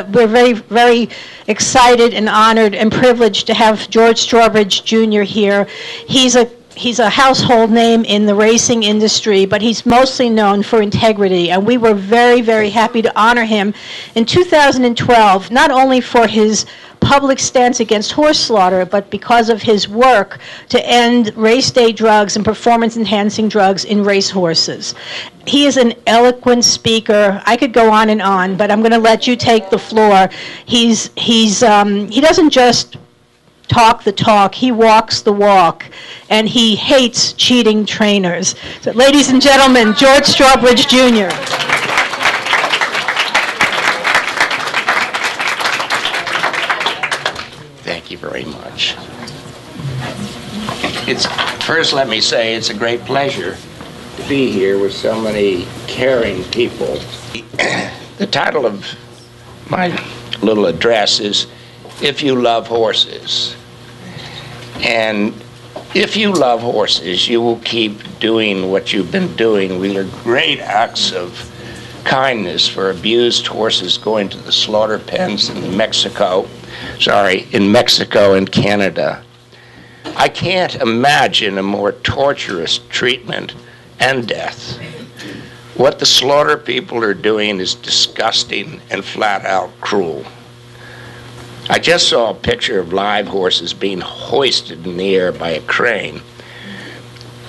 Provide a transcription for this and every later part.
We're very, very excited and honored and privileged to have George Strawbridge Jr. here. He's a household name in the racing industry, but he's mostly known for integrity, and we were very, very happy to honor him in 2012, not only for his public stance against horse slaughter, but because of his work to end race day drugs and performance-enhancing drugs in race horses. He is an eloquent speaker. I could go on, but I'm going to let you take the floor. He doesn't just talk the talk, he walks the walk, and he hates cheating trainers. So, ladies and gentlemen, George Strawbridge Jr. Thank you very much. First, let me say it's a great pleasure to be here with so many caring people. The title of my little address is If You Love Horses. And if you love horses, you will keep doing what you've been doing with your great acts of kindness for abused horses going to the slaughter pens in Mexico and Canada. I can't imagine a more torturous treatment and death. What the slaughter people are doing is disgusting and flat out cruel. I just saw a picture of live horses being hoisted in the air by a crane.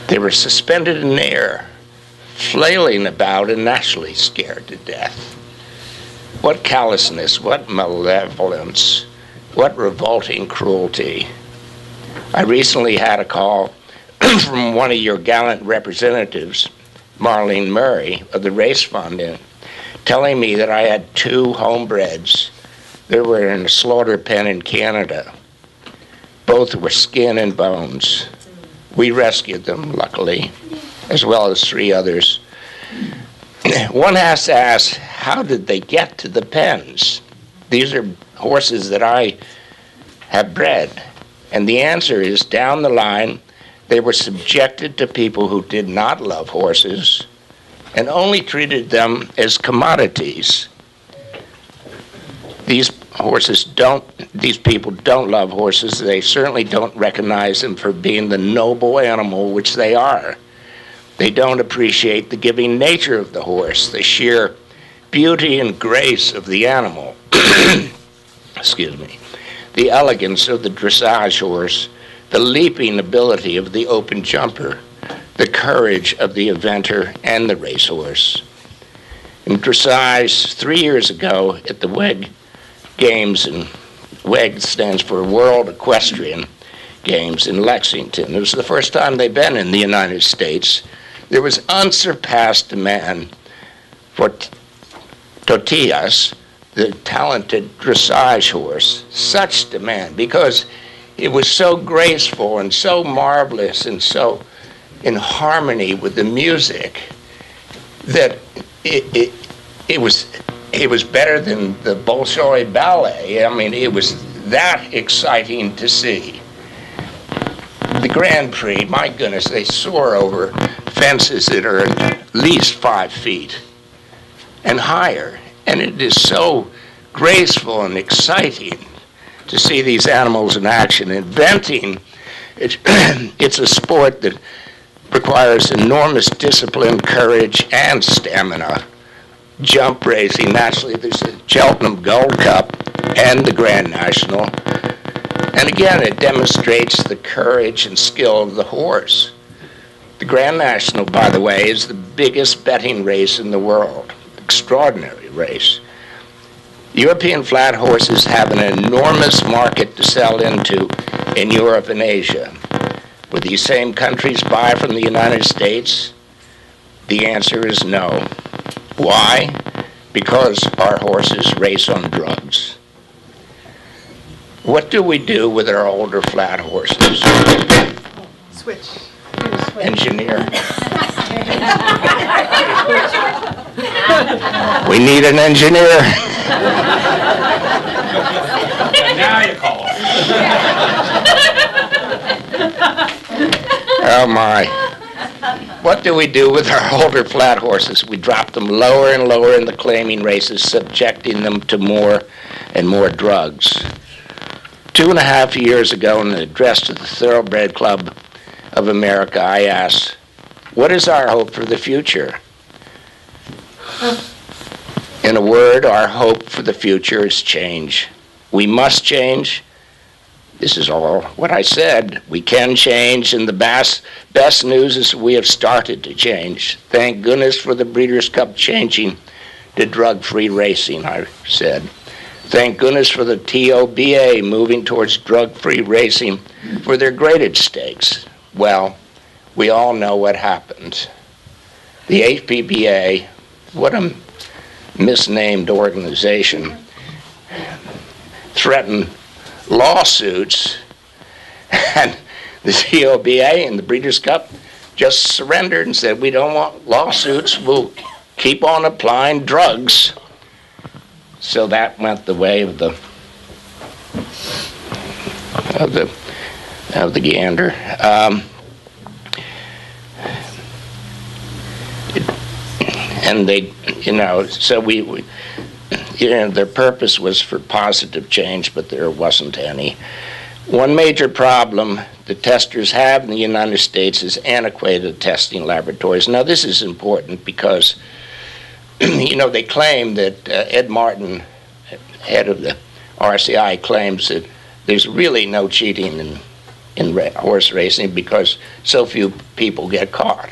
They were suspended in the air, flailing about and naturally scared to death. What callousness, what malevolence, what revolting cruelty. I recently had a call from one of your gallant representatives, Marlene Murray of the Race Fund, telling me that I had 2 homebreds. They were in a slaughter pen in Canada. Both were skin and bones. We rescued them, luckily, as well as 3 others. One has to ask, how did they get to the pens? These are horses that I have bred. And the answer is, down the line, they were subjected to people who did not love horses and only treated them as commodities. These people don't love horses. They certainly don't recognize them for being the noble animal which they are. They don't appreciate the giving nature of the horse, the sheer beauty and grace of the animal. Excuse me. The elegance of the dressage horse, the leaping ability of the open jumper, the courage of the eventer and the racehorse. In dressage, 3 years ago at the WEG Games, and WEG stands for World Equestrian Games in Lexington. It was the first time they'd been in the United States. There was unsurpassed demand for Tortillas, the talented dressage horse. Such demand because it was so graceful and so marvelous and so in harmony with the music that it was better than the Bolshoi Ballet. I mean, it was that exciting to see. The Grand Prix, my goodness, they soar over fences that are at least 5 feet and higher. And it is so graceful and exciting to see these animals in action. Eventing, it's a sport that requires enormous discipline, courage, and stamina. Jump racing, naturally, there's the Cheltenham Gold Cup and the Grand National. And again, it demonstrates the courage and skill of the horse. The Grand National, by the way, is the biggest betting race in the world. Extraordinary race. European flat horses have an enormous market to sell into in Europe and Asia. Would these same countries buy from the United States? The answer is no. Why? Because our horses race on drugs. What do we do with our older flat horses? Switch. Engineer. We need an engineer. Now you call him. Oh my. What do we do with our older flat horses? We drop them lower and lower in the claiming races, subjecting them to more and more drugs. 2.5 years ago, in an address to the Thoroughbred Club of America, I asked, what is our hope for the future? In a word, our hope for the future is change. We must change. This is all what I said. We can change, and the best news is we have started to change. Thank goodness for the Breeders' Cup changing to drug-free racing, I said. Thank goodness for the TOBA moving towards drug-free racing for their graded stakes. Well, we all know what happened. The HPBA, what a misnamed organization, threatened lawsuits, and the TOBA and the Breeders' Cup just surrendered and said, we don't want lawsuits, we'll keep on applying drugs. So that went the way of the gander. And they, so their purpose was for positive change, but there wasn't any. One major problem the testers have in the United States is antiquated testing laboratories. Now, this is important because, they claim that Ed Martin, head of the RCI, claims that there's really no cheating in horse racing because so few people get caught.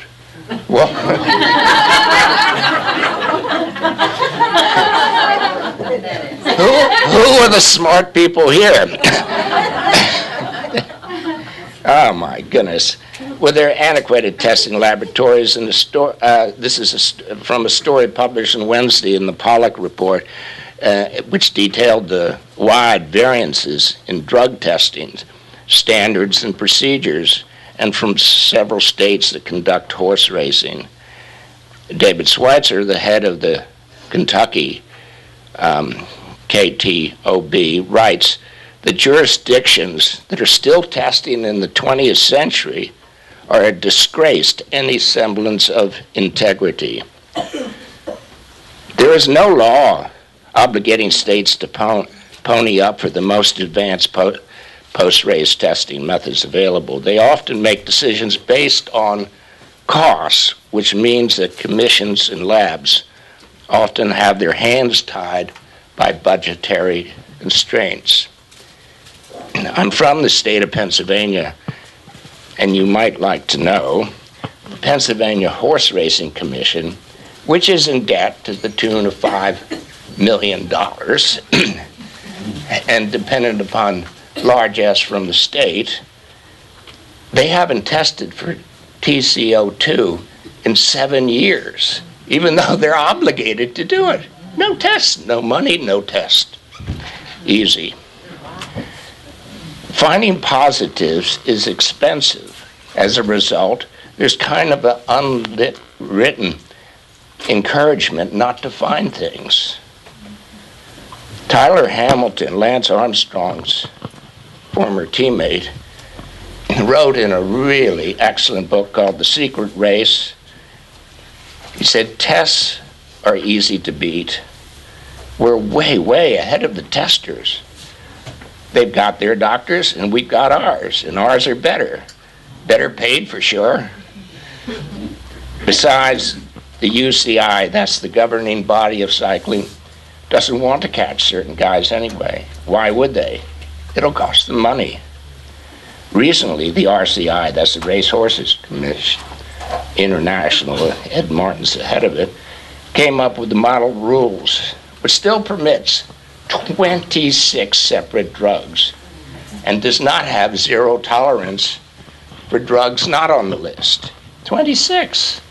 Well, who are the smart people here? Oh my goodness. Well, they're antiquated testing laboratories, and this is from a story published on Wednesday in the Pollock Report, which detailed the wide variances in drug testing standards and procedures, and from several states that conduct horse racing. David Schweitzer, the head of the Kentucky KTOB, writes, the jurisdictions that are still testing in the 20th century are a disgrace to any semblance of integrity. There is no law obligating states to pony up for the most advanced post-race testing methods available. They often make decisions based on costs, which means that commissions and labs often have their hands tied by budgetary constraints. I'm from the state of Pennsylvania, and you might like to know the Pennsylvania Horse Racing Commission, which is in debt to the tune of $5 million and dependent upon largesse from the state, they haven't tested for TCO2 in 7 years, even though they're obligated to do it. No test, no money, no test. Easy. Finding positives is expensive. As a result, there's kind of an unwritten encouragement not to find things. Tyler Hamilton, Lance Armstrong's former teammate, wrote in a really excellent book called The Secret Race. He said, tests are easy to beat. We're way, way ahead of the testers. They've got their doctors, and we've got ours, and ours are better. Better paid for sure. Besides, the UCI, that's the governing body of cycling, doesn't want to catch certain guys anyway. Why would they? It'll cost them money. Recently, the RCI, that's the Racehorses Commission International, Ed Martin's the head of it, came up with the model rules, which still permits 26 separate drugs and does not have zero tolerance for drugs not on the list. 26.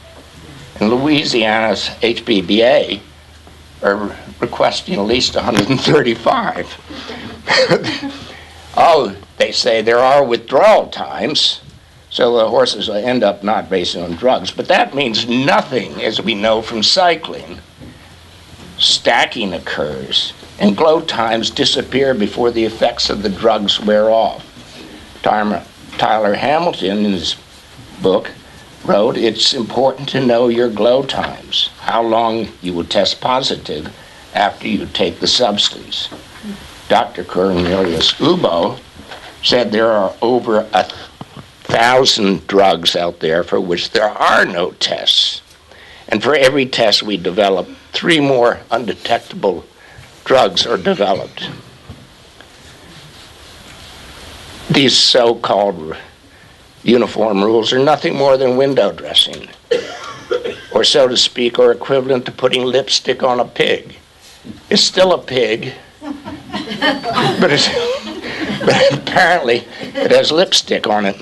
And Louisiana's HPBA are requesting at least 135. Oh, they say there are withdrawal times, so the horses will end up not racing on drugs. But that means nothing, as we know from cycling. Stacking occurs, and glow times disappear before the effects of the drugs wear off. Tyler Hamilton, in his book, wrote, "It's important to know your glow times, how long you will test positive after you take the substance." Dr. Cornelius Ubo said there are over 1,000 drugs out there for which there are no tests. And for every test we develop, 3 more undetectable drugs are developed. These so-called uniform rules are nothing more than window dressing, or so to speak, or equivalent to putting lipstick on a pig. It's still a pig, but apparently it has lipstick on it.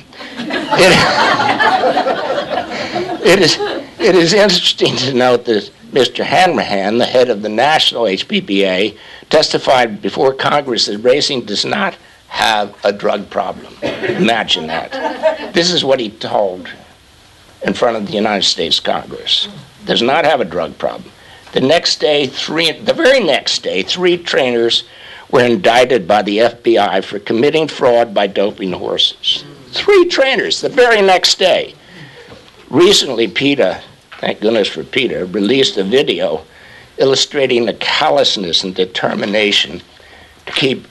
It is interesting to note that Mr. Hanrahan, the head of the National HPBA, testified before Congress that racing does not have a drug problem. Imagine that. This is what he told in front of the United States Congress. Does not have a drug problem. The very next day, 3 trainers were indicted by the FBI for committing fraud by doping horses. 3 trainers the very next day. Recently, PETA, thank goodness for PETA, released a video illustrating the callousness and determination to keep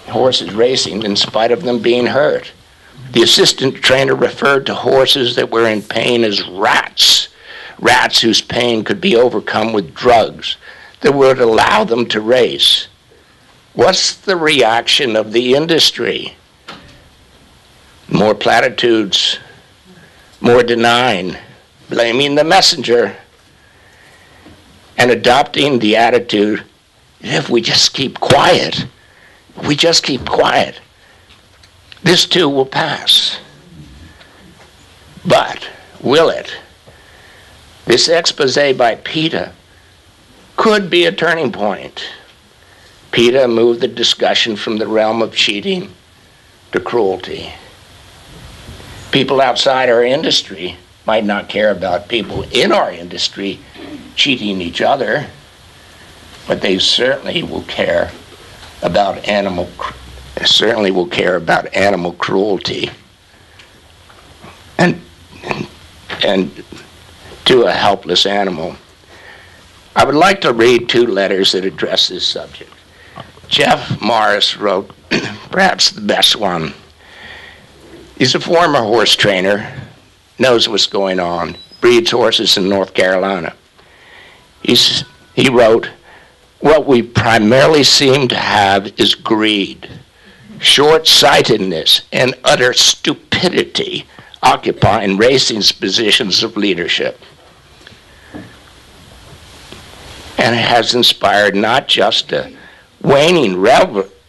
horses racing in spite of them being hurt. The assistant trainer referred to horses that were in pain as rats whose pain could be overcome with drugs that would allow them to race. What's the reaction of the industry? More platitudes, more denying, blaming the messenger, and adopting the attitude, if we just keep quiet, this too will pass. But will it? This expose by PETA could be a turning point. PETA moved the discussion from the realm of cheating to cruelty. People outside our industry might not care about people in our industry cheating each other, but they certainly will care about animal cruelty and to a helpless animal. I would like to read 2 letters that address this subject. Jeff Morris wrote perhaps the best one. He's a former horse trainer, knows what's going on, breeds horses in North Carolina. He wrote, "What we primarily seem to have is greed, short-sightedness, and utter stupidity occupying racing's positions of leadership." And it has inspired not just a waning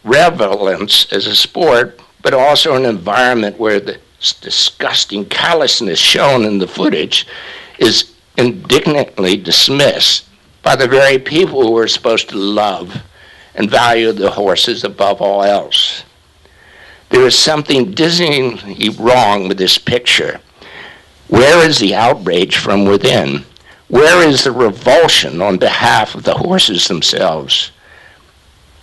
relevance as a sport, but also an environment where the disgusting callousness shown in the footage is indignantly dismissed by the very people who are supposed to love and value the horses above all else. There is something dizzyingly wrong with this picture. Where is the outrage from within? Where is the revulsion on behalf of the horses themselves?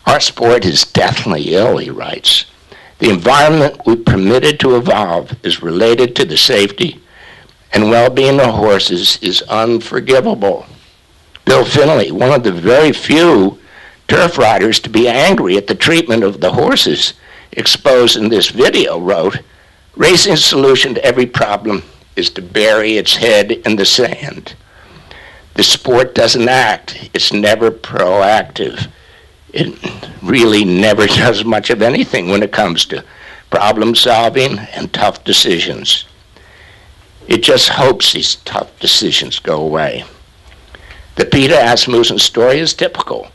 Our sport is deathly ill, he writes. The environment we permitted to evolve is related to the safety and well-being of horses is unforgivable. Bill Finley, one of the very few turf riders to be angry at the treatment of the horses exposed in this video, wrote, "Racing's solution to every problem is to bury its head in the sand. The sport doesn't act. It's never proactive. It really never does much of anything when it comes to problem solving and tough decisions. It just hopes these tough decisions go away." The Peter Asmussen story is typical.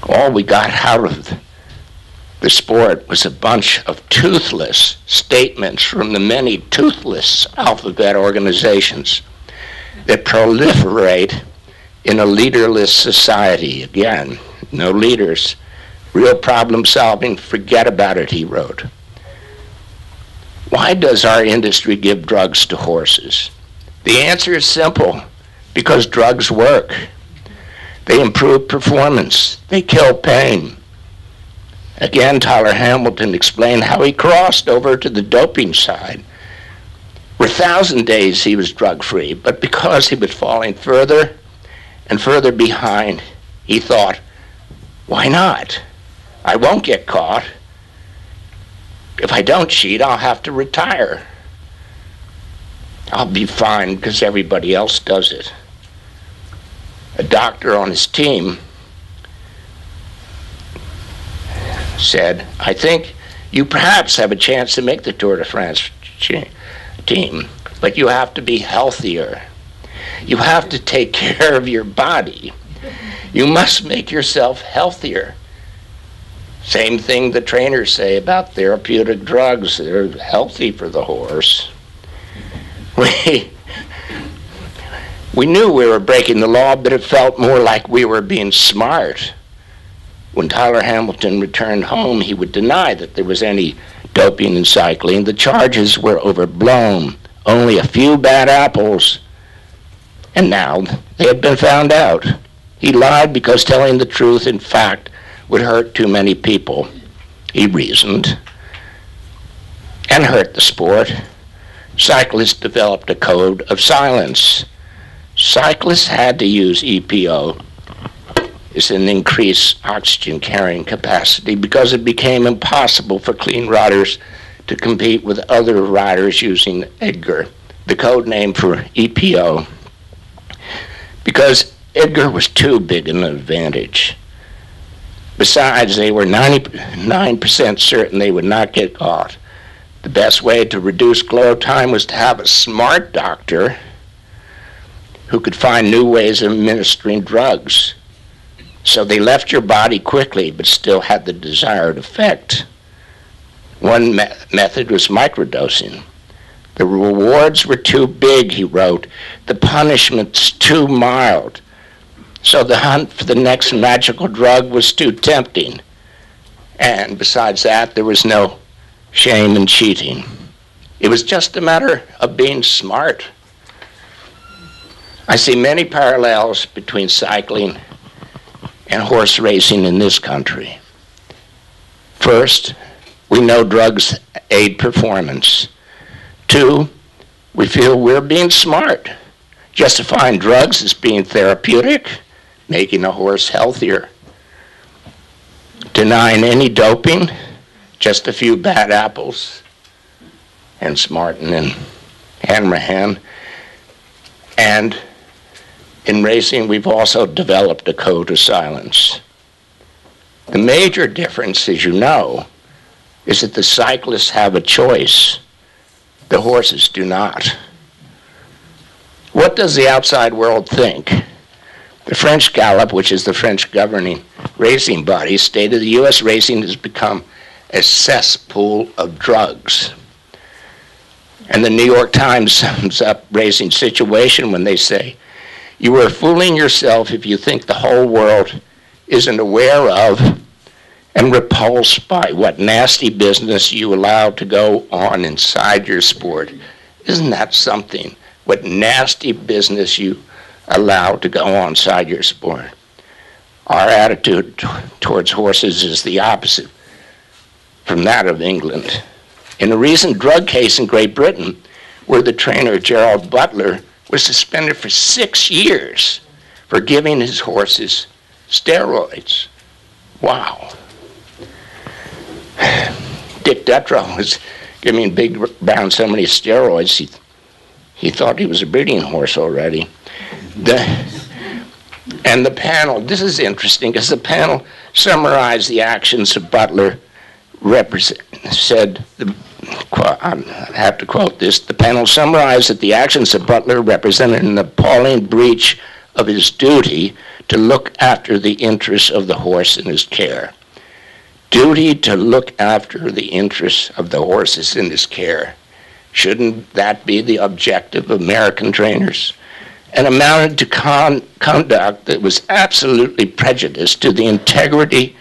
All we got out of the sport was a bunch of toothless statements from the many toothless alphabet organizations that proliferate in a leaderless society. Again, no leaders. Real problem solving, forget about it, he wrote. Why does our industry give drugs to horses? The answer is simple, because drugs work. They improve performance. They kill pain. Again, Tyler Hamilton explained how he crossed over to the doping side For 1,000 days he was drug-free, but because he was falling further and further behind, he thought, why not? I won't get caught. If I don't cheat, I'll have to retire. I'll be fine because everybody else does it. A doctor on his team said, I think you perhaps have a chance to make the Tour de France team, but you have to be healthier. You have to take care of your body. You must make yourself healthier. Same thing the trainers say about therapeutic drugs. They're healthy for the horse. We knew we were breaking the law, but it felt more like we were being smart. When Tyler Hamilton returned home, he would deny that there was any doping in cycling. The charges were overblown. Only a few bad apples. And now they had been found out. He lied because telling the truth, in fact, would hurt too many people, he reasoned, and hurt the sport. Cyclists developed a code of silence. Cyclists had to use EPO. It's an increased oxygen carrying capacity because it became impossible for clean riders to compete with other riders using Edgar, the code name for EPO, because Edgar was too big an advantage. Besides, they were 99% certain they would not get caught. The best way to reduce glow time was to have a smart doctor who could find new ways of administering drugs. So they left your body quickly but still had the desired effect. One method was microdosing. The rewards were too big, he wrote. The punishments too mild. So the hunt for the next magical drug was too tempting. And besides that, there was no shame in cheating. It was just a matter of being smart. I see many parallels between cycling and horse racing in this country. First, we know drugs aid performance. Two, we feel we're being smart, justifying drugs as being therapeutic, making a horse healthier. Denying any doping, just a few bad apples, hence Martin and Hanrahan. And in racing, we've also developed a code of silence. The major difference, as you know, is that the cyclists have a choice. The horses do not. What does the outside world think? The French Gallup, which is the French governing racing body, stated the U.S. racing has become a cesspool of drugs. And the New York Times sums up racing situation when they say, you are fooling yourself if you think the whole world isn't aware of and repulsed by what nasty business you allow to go on inside your sport. Isn't that something? What nasty business you allow to go on inside your sport. Our attitude towards horses is the opposite from that of England. In a recent drug case in Great Britain, where the trainer Gerald Butler was suspended for 6 years for giving his horses steroids. Wow. Dick Dutrow was giving Big Brown so many steroids, he thought he was a breeding horse already. And the panel, this is interesting, because the panel summarized the actions of Butler, said, I have to quote this, the panel summarized that the actions of Butler represented an appalling breach of his duty to look after the interests of the horse in his care. Duty to look after the interests of the horses in his care. Shouldn't that be the objective of American trainers? And amounted to conduct that was absolutely prejudiced to the integrity,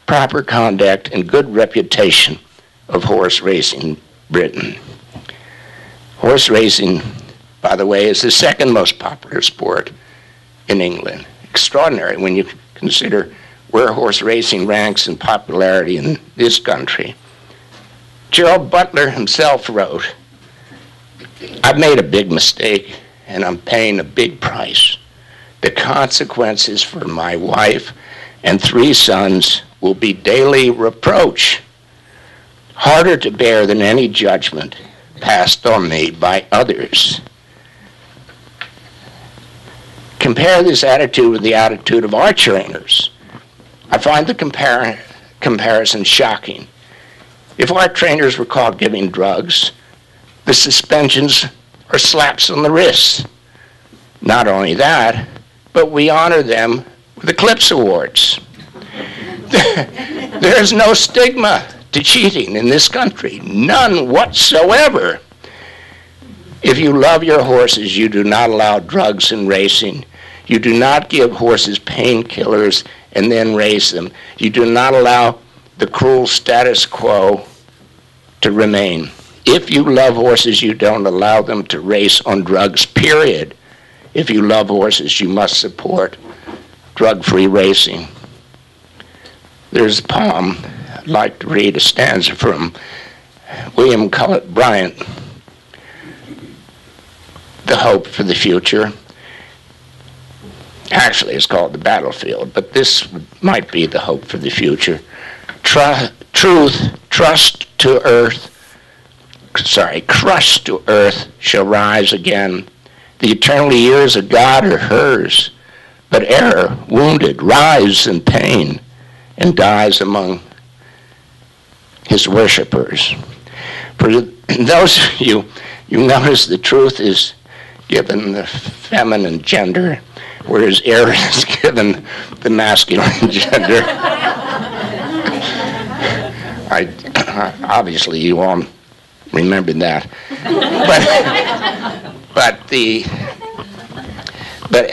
proper conduct, and good reputation of horse racing Britain. Horse racing, by the way, is the second most popular sport in England. Extraordinary when you consider where horse racing ranks in popularity in this country. Gerald Butler himself wrote, I've made a big mistake, and I'm paying a big price. The consequences for my wife and 3 sons will be daily reproach, harder to bear than any judgment passed on me by others. Compare this attitude with the attitude of our trainers. I find the comparison shocking. If our trainers were caught giving drugs, the suspensions are slaps on the wrists. Not only that, but we honor them with Eclipse Awards. There is no stigma to cheating in this country, none whatsoever. If you love your horses, you do not allow drugs in racing. You do not give horses painkillers and then race them. You do not allow the cruel status quo to remain. If you love horses, you don't allow them to race on drugs, period. If you love horses, you must support drug-free racing. There's a poem I'd like to read, a stanza from William Cullen Bryant, The Hope for the Future. Actually, it's called The Battlefield, but this might be the hope for the future. Truth, crushed to earth, shall rise again. The eternal years of God are hers, but error, wounded, writhes in pain and dies among his worshipers. For those of you notice the truth is given the feminine gender, whereas error is given the masculine gender. Obviously you all remember that. But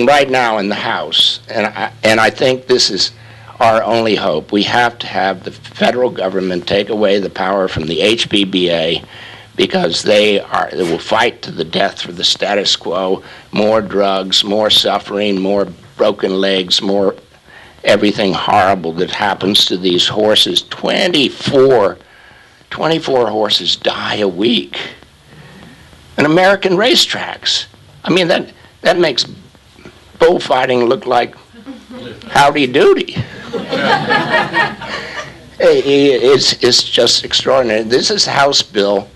right now in the House, and I think this is our only hope, we have to have the federal government take away the power from the HPBA, because they will fight to the death for the status quo. More drugs, more suffering, more broken legs, more everything horrible that happens to these horses. 24 horses die a week in American racetracks. I mean, that makes bullfighting look like howdy doody. It's just extraordinary. This is House Bill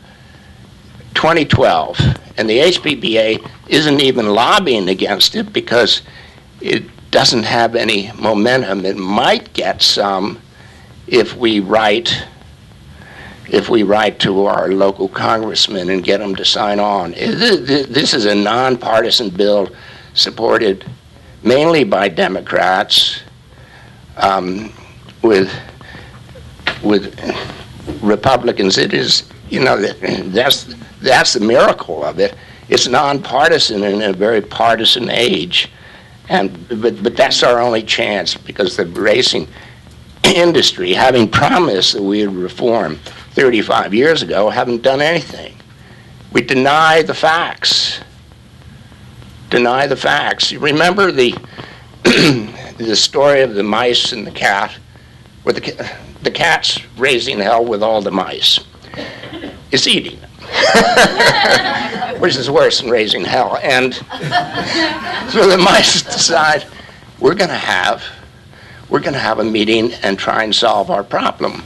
2012, and the HPBA isn't even lobbying against it because it doesn't have any momentum. It might get some if we write to our local congressmen and get them to sign on. This is a nonpartisan bill supported mainly by Democrats, with Republicans. It is, that's the miracle of it. It's nonpartisan in a very partisan age, but that's our only chance, because the racing industry, having promised that we would reform 35 years ago, haven't done anything. We deny the facts. Deny the facts. You remember the the story of the mice and the cat, where the cat's raising hell with all the mice. It's eating them, which is worse than raising hell. And so the mice decide we're going to have a meeting and try and solve our problem.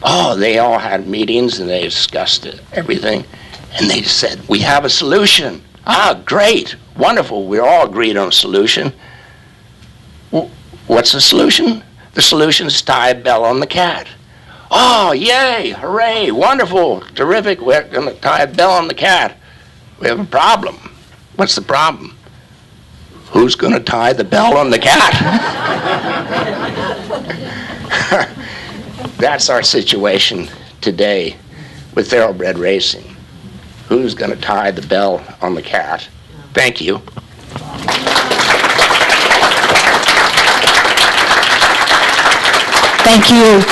Oh, they all had meetings and they discussed everything, and they said, we have a solution. Ah, great, wonderful, we all agreed on a solution. What's the solution? The solution is tie a bell on the cat. Oh, yay, hooray, wonderful, terrific, we're going to tie a bell on the cat. We have a problem. What's the problem? Who's going to tie the bell on the cat? That's our situation today with thoroughbred racing. Who's going to tie the bell on the cat? Thank you. Thank you.